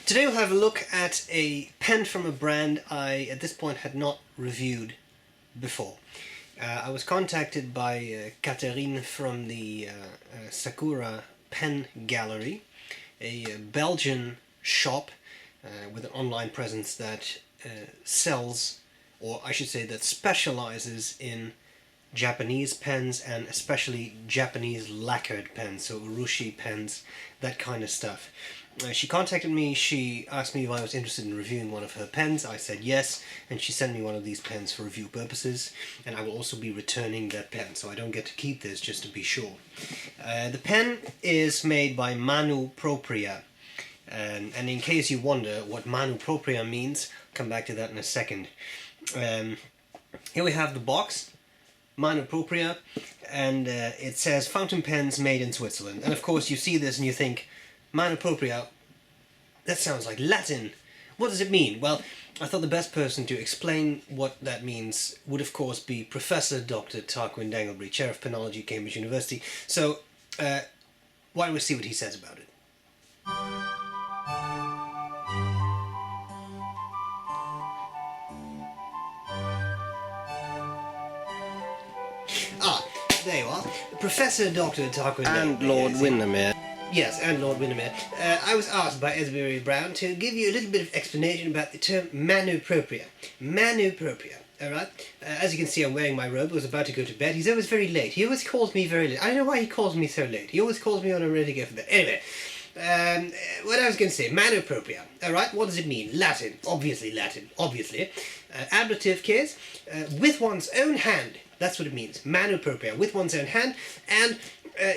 Today we'll have a look at a pen from a brand I, at this point, had not reviewed before. I was contacted by Catherine from the Sakura Pen Gallery, a Belgian shop with an online presence that sells, or I should say that specializes in Japanese pens, and especially Japanese lacquered pens, so urushi pens, that kind of stuff. She contacted me, she asked me if I was interested in reviewing one of her pens. I said yes, and she sent me one of these pens for review purposes, and I will also be returning that pen, so I don't get to keep this, just to be sure. The pen is made by Manu Propria, and in case you wonder what Manu Propria means, I'll come back to that in a second. Here we have the box. Manu Propria, and it says fountain pens made in Switzerland. And of course you see this and you think, Manu Propria, that sounds like Latin. What does it mean? Well, I thought the best person to explain what that means would of course be Professor Dr. Tarquin Dangleby, Chair of Penology, Cambridge University. So why don't we see what he says about it. There you are. Professor Dr. Tarquin and Lord Windermere. Yes, and Lord Windermere. I was asked by sbrebrown to give you a little bit of explanation about the term Manu Propria. Manu Propria, alright? As you can see, I'm wearing my robe. I was about to go to bed. He's always very late. He always calls me very late. I don't know why he calls me so late. He always calls me when I'm ready to go for bed. Anyway, what I was going to say, Manu Propria, alright? What does it mean? Latin. Obviously Latin. Obviously. Ablative case, with one's own hand. That's what it means. Manu Propria, with one's own hand. And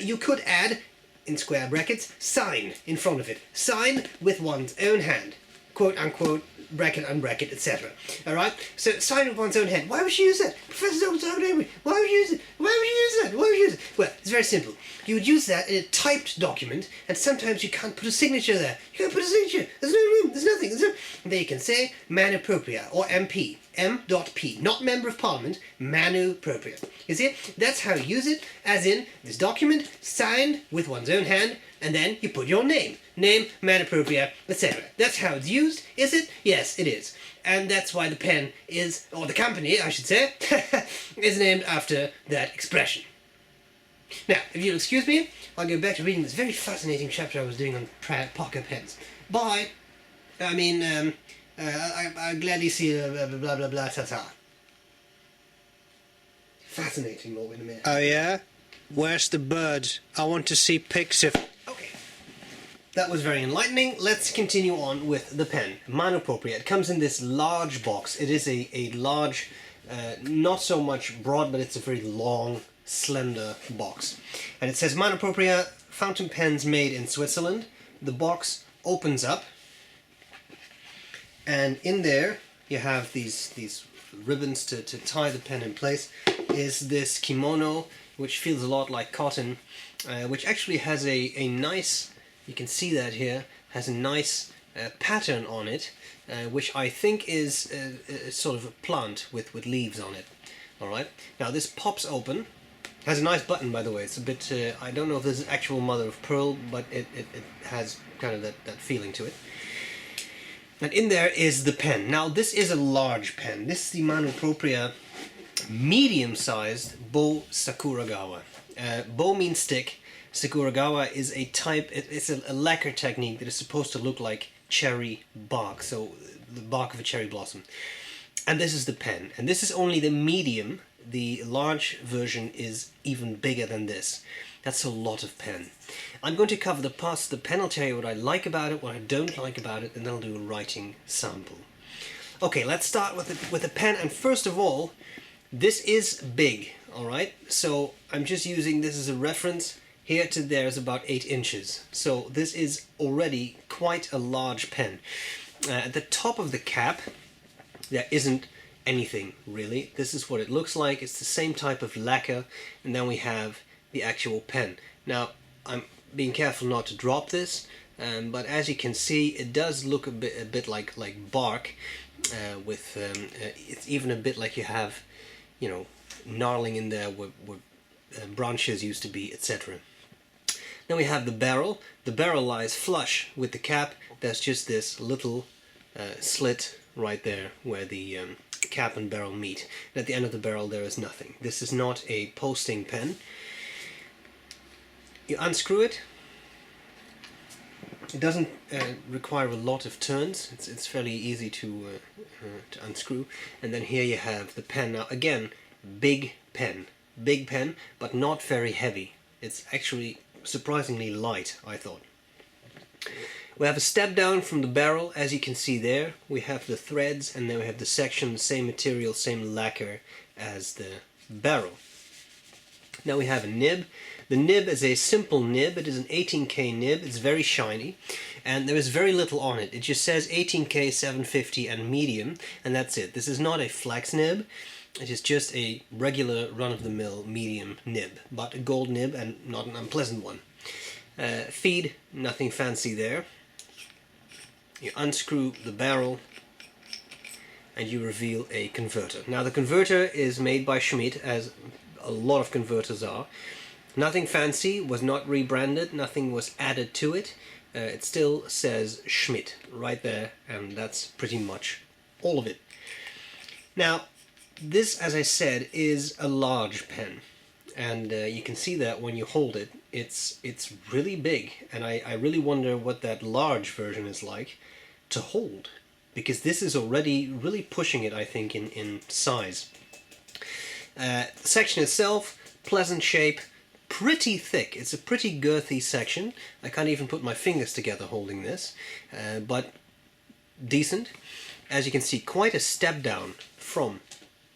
you could add, in square brackets, sign in front of it. Sign with one's own hand. Quote unquote, bracket, unbracket, etc. Alright? So, sign with one's own hand. Why would you use that? Professor Dr. Dangleby, why would you use it? Why would you use that? Why would you use it? Well, it's very simple. You would use that in a typed document, and sometimes you can't put a signature there. You can't put a signature. There's no room. There's nothing. And there you can say Manu Propria, or MP. M.P. Not Member of Parliament, Manu Propria. You see? That's how you use it, as in this document signed with one's own hand, and then you put your name. Name, Manu Propria, etc. That's how it's used, is it? Yes, it is. And that's why the pen is, or the company, I should say, is named after that expression. Now, if you'll excuse me, I'll go back to reading this very fascinating chapter I was doing on pocket pens. Bye! I mean, I'll gladly see blah blah blah ta-ta. Fascinating, Lord Windermere. Oh yeah? Where's the bird? I want to see pics of... Okay. That was very enlightening. Let's continue on with the pen. Manu Propria. It comes in this large box. It is a large, not so much broad, but it's a very long, slender box. And it says Manu Propria, fountain pens made in Switzerland. The box opens up. And in there, you have these ribbons to tie the pen in place. Is this kimono, which feels a lot like cotton, which actually has a nice, you can see that here, has a nice pattern on it, which I think is sort of a plant with leaves on it. Alright, now this pops open. Has a nice button, by the way. It's a bit, I don't know if this is actual mother of pearl, but it has kind of that feeling to it. And in there is the pen. Now this is a large pen. This is the Manu Propria medium-sized Bo Sakuragawa. Bo means stick. Sakuragawa is a type, it's a lacquer technique that is supposed to look like cherry bark, so the bark of a cherry blossom. And this is the pen. And this is only the medium. The large version is even bigger than this. That's a lot of pen. I'm going to cover the parts of the pen. I'll tell you what I like about it, what I don't like about it, and then I'll do a writing sample. Okay, let's start with the pen. And first of all, this is big, alright? So I'm just using this as a reference. Here to there is about 8 inches. So this is already quite a large pen. At the top of the cap, there isn't anything really. This is what it looks like. It's the same type of lacquer, and then we have the actual pen. Now I'm being careful not to drop this, but as you can see, it does look a bit like bark, with it's even a bit like you have, you know, gnarling in there where branches used to be, etc. Then we have the barrel. The barrel lies flush with the cap. There's just this little slit right there where the cap and barrel meet. And at the end of the barrel there is nothing. This is not a posting pen. You unscrew it. It doesn't require a lot of turns. It's fairly easy to unscrew. And then here you have the pen. Now again, big pen, but not very heavy. It's actually surprisingly light, I thought. We have a step down from the barrel, as you can see there. We have the threads, and then we have the section, the same material, same lacquer as the barrel. Now we have a nib. The nib is a simple nib. It is an 18K nib. It's very shiny, and there is very little on it. It just says 18K 750 and medium, and that's it. This is not a flex nib. It is just a regular run-of-the-mill medium nib, but a gold nib and not an unpleasant one. Feed, nothing fancy there. You unscrew the barrel and you reveal a converter. Now the converter is made by Schmidt, as a lot of converters are. Nothing fancy, was not rebranded, nothing was added to it. It still says Schmidt right there, and that's pretty much all of it. Now this, as I said, is a large pen, and you can see that when you hold it. It's really big, and I really wonder what that large version is like to hold, because this is already really pushing it, I think, in size. The section itself, pleasant shape, pretty thick. It's a pretty girthy section. I can't even put my fingers together holding this, but decent. As you can see, quite a step down from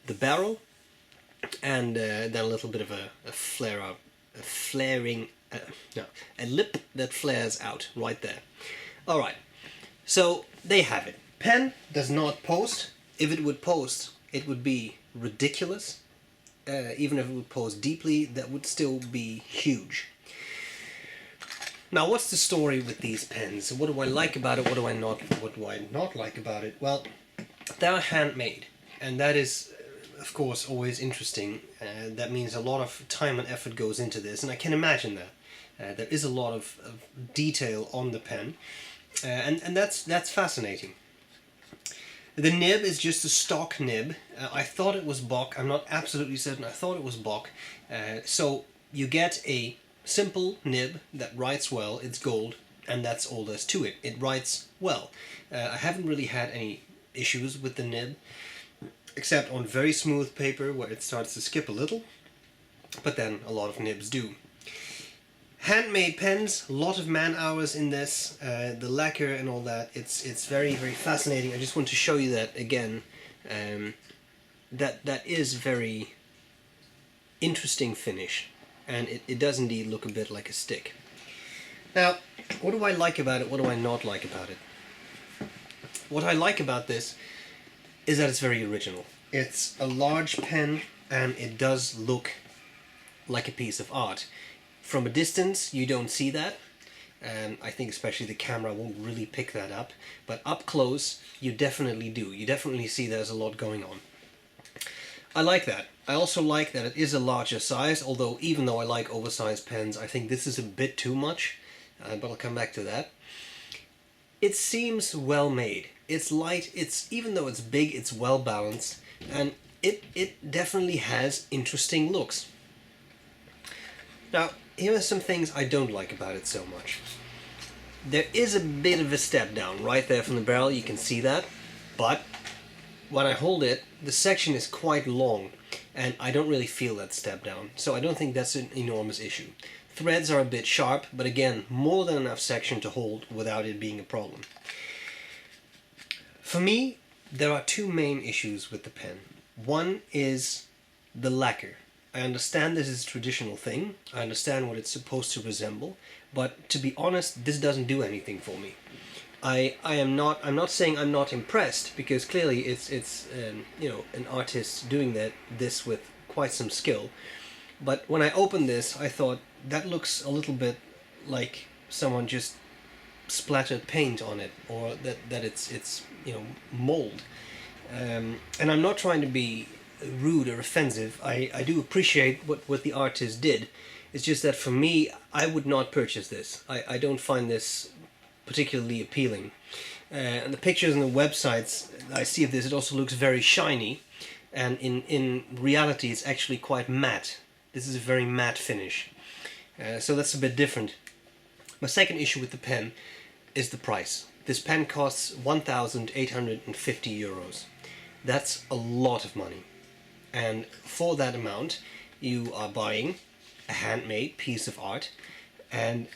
the barrel, and then a little bit of a flare out, a lip that flares out right there. Alright, so there you have it. Pen does not post. If it would post, it would be ridiculous. Even if it would post deeply, that would still be huge. Now, what's the story with these pens? What do I like about it? What do I not like about it? Well, they're handmade, and that is, of course, always interesting. That means a lot of time and effort goes into this, and I can imagine that. There is a lot of detail on the pen, and that's fascinating. The nib is just a stock nib. I thought it was Bock. I'm not absolutely certain. I thought it was Bock. So you get a simple nib that writes well. It's gold, and that's all there's to it. It writes well. I haven't really had any issues with the nib, except on very smooth paper where it starts to skip a little, but then a lot of nibs do. Handmade pens, a lot of man hours in this, the lacquer and all that. It's very, very fascinating. I just want to show you that again. That is very interesting finish, and it does indeed look a bit like a stick. Now, what do I like about it? What do I not like about it? What I like about this is that it's very original. It's a large pen, and it does look like a piece of art. From a distance, you don't see that, and I think especially the camera won't really pick that up, but up close, you definitely do. You definitely see there's a lot going on. I like that. I also like that it is a larger size, although even though I like oversized pens, I think this is a bit too much, but I'll come back to that. It seems well made. It's light, even though it's big, it's well balanced, and it definitely has interesting looks. Now, here are some things I don't like about it so much. There is a bit of a step down right there from the barrel, you can see that, but when I hold it, the section is quite long, and I don't really feel that step down, so I don't think that's an enormous issue. Threads are a bit sharp, but again, more than enough section to hold without it being a problem. For me, there are two main issues with the pen. One is the lacquer. I understand this is a traditional thing, I understand what it's supposed to resemble, but to be honest, this doesn't do anything for me. I'm not saying I'm not impressed, because clearly it's an artist doing this with quite some skill. But when I opened this, I thought that looks a little bit like someone just splattered paint on it, or that it's mold. And I'm not trying to be rude or offensive. I do appreciate what the artist did, It's just that for me, I would not purchase this. I don't find this particularly appealing. And the pictures on the websites I see of this, it also looks very shiny, and in reality it's actually quite matte. This is a very matte finish, so that's a bit different. My second issue with the pen is the price. This pen costs 1,850 euros. That's a lot of money, and for that amount you are buying a handmade piece of art, and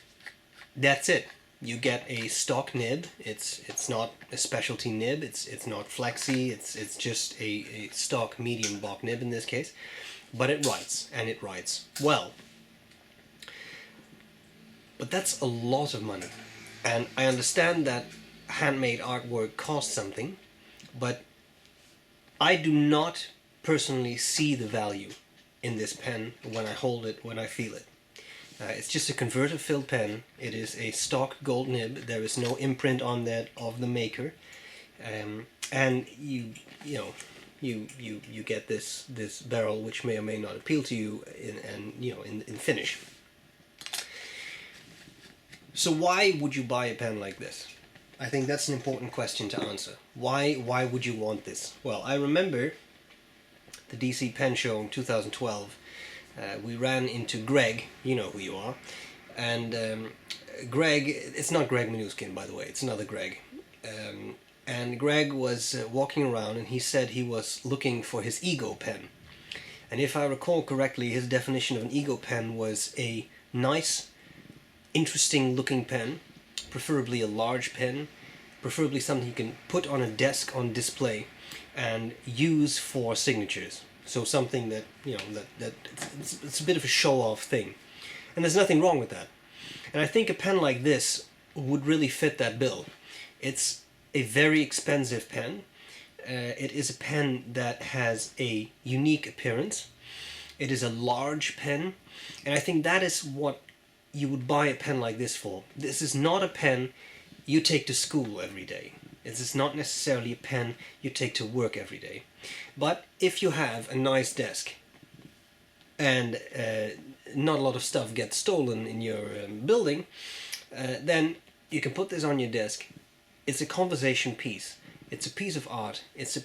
that's it. You get a stock nib. It's not a specialty nib. It's not flexi. It's just a stock medium block nib in this case, but it writes, and it writes well. But that's a lot of money, and I understand that handmade artwork costs something, but I do not personally see the value in this pen when I hold it, when I feel it. It's just a converter filled pen. It is a stock gold nib. There is no imprint on that of the maker, and you get this barrel, which may or may not appeal to you in finish. So why would you buy a pen like this? I think that's an important question to answer. Why would you want this? Well, I remember the DC Pen Show in 2012. We ran into Greg, you know who you are, and Greg, it's not Greg Manuskin, by the way, it's another Greg, and Greg was walking around, and he said he was looking for his ego pen, and if I recall correctly, his definition of an ego pen was a nice, interesting looking pen, preferably a large pen, preferably something you can put on a desk on display and use for signatures. So something that, it's a bit of a show-off thing. And there's nothing wrong with that. And I think a pen like this would really fit that bill. It's a very expensive pen. It is a pen that has a unique appearance. It is a large pen. And I think that is what you would buy a pen like this for. This is not a pen you take to school every day. This is not necessarily a pen you take to work every day. But if you have a nice desk and not a lot of stuff gets stolen in your building, then you can put this on your desk. It's a conversation piece. It's a piece of art. It's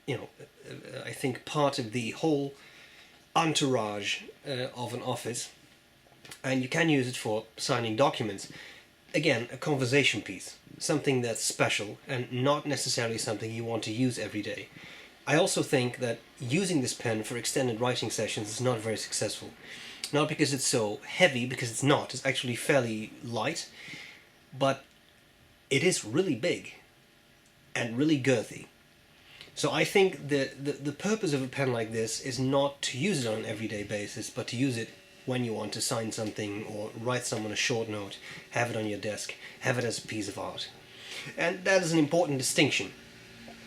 I think part of the whole entourage of an office, and you can use it for signing documents. Again, a conversation piece, something that's special and not necessarily something you want to use every day. I also think that using this pen for extended writing sessions is not very successful. Not because it's so heavy, because it's not. It's actually fairly light, but it is really big and really girthy. So I think the purpose of a pen like this is not to use it on an everyday basis, but to use it when you want to sign something or write someone a short note, have it on your desk, have it as a piece of art. And that is an important distinction.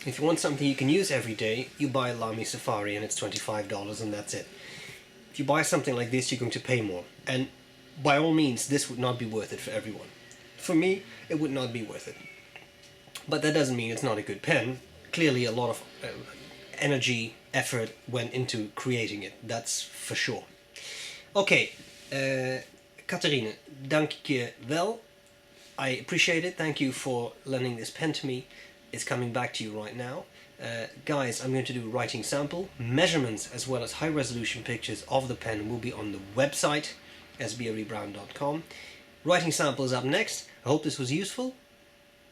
If you want something you can use every day, you buy a Lamy Safari and it's $25 and that's it. If you buy something like this, you're going to pay more. And by all means, this would not be worth it for everyone. For me, it would not be worth it. But that doesn't mean it's not a good pen. Clearly a lot of energy, effort went into creating it, that's for sure. Okay, Catharine, dank je wel. I appreciate it. Thank you for lending this pen to me. It's coming back to you right now. Guys, I'm going to do a writing sample. Measurements as well as high resolution pictures of the pen will be on the website, sbrebrown.com. Writing sample is up next. I hope this was useful,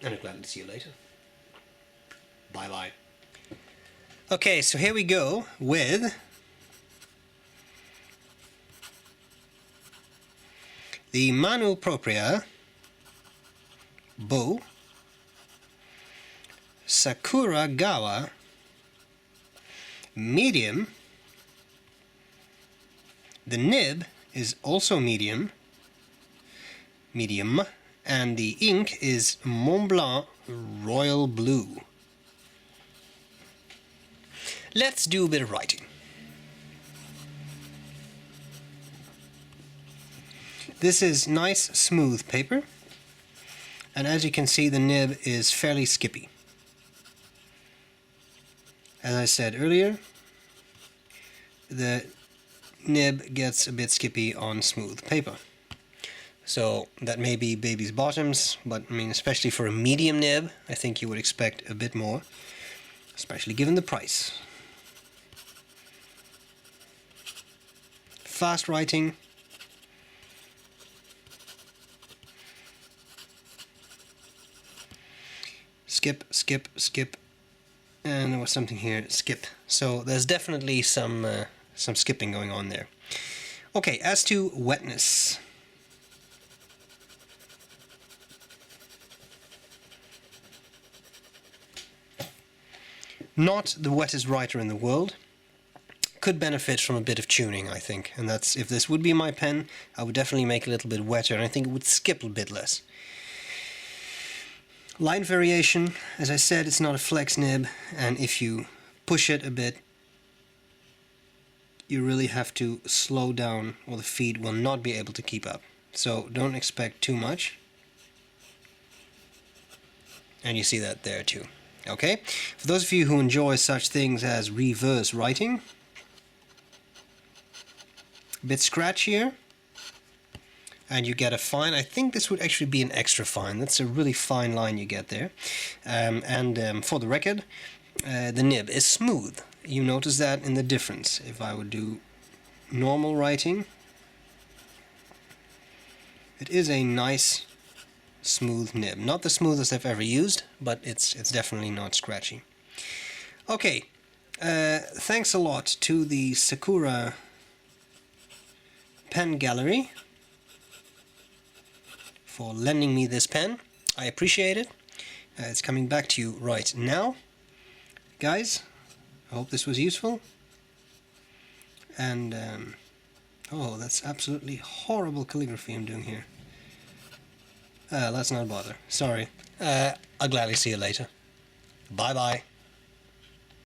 and I'm glad to see you later. Bye bye. Okay, so here we go with the Manu Propria bow, Sakuragawa medium. The nib is also medium, and the ink is Mont Blanc Royal Blue. Let's do a bit of writing. This is nice smooth paper, and as you can see, the nib is fairly skippy. As I said earlier, the nib gets a bit skippy on smooth paper. So that may be baby's bottoms, but I mean, especially for a medium nib, I think you would expect a bit more, especially given the price. Fast writing. Skip, skip, skip. And there was something here, skip. So there's definitely some skipping going on there. Okay, as to wetness. Not the wettest writer in the world. Could benefit from a bit of tuning, I think. And that's, if this would be my pen, I would definitely make it a little bit wetter, and I think it would skip a bit less. Line variation, as I said, it's not a flex nib, and if you push it a bit, you really have to slow down, or the feed will not be able to keep up. So don't expect too much. And you see that there too. Okay? For those of you who enjoy such things as reverse writing, a bit scratchier, and you get a fine. I think this would actually be an extra fine. That's a really fine line you get there. For the record, the nib is smooth. You notice that in the difference. If I would do normal writing, it is a nice smooth nib. Not the smoothest I've ever used, but it's definitely not scratchy. Okay, thanks a lot to the Sakura Pen Gallery for lending me this pen. I appreciate it. It's coming back to you right now. Guys, I hope this was useful. And, oh, that's absolutely horrible calligraphy I'm doing here. Let's not bother. Sorry. I'll gladly see you later. Bye-bye.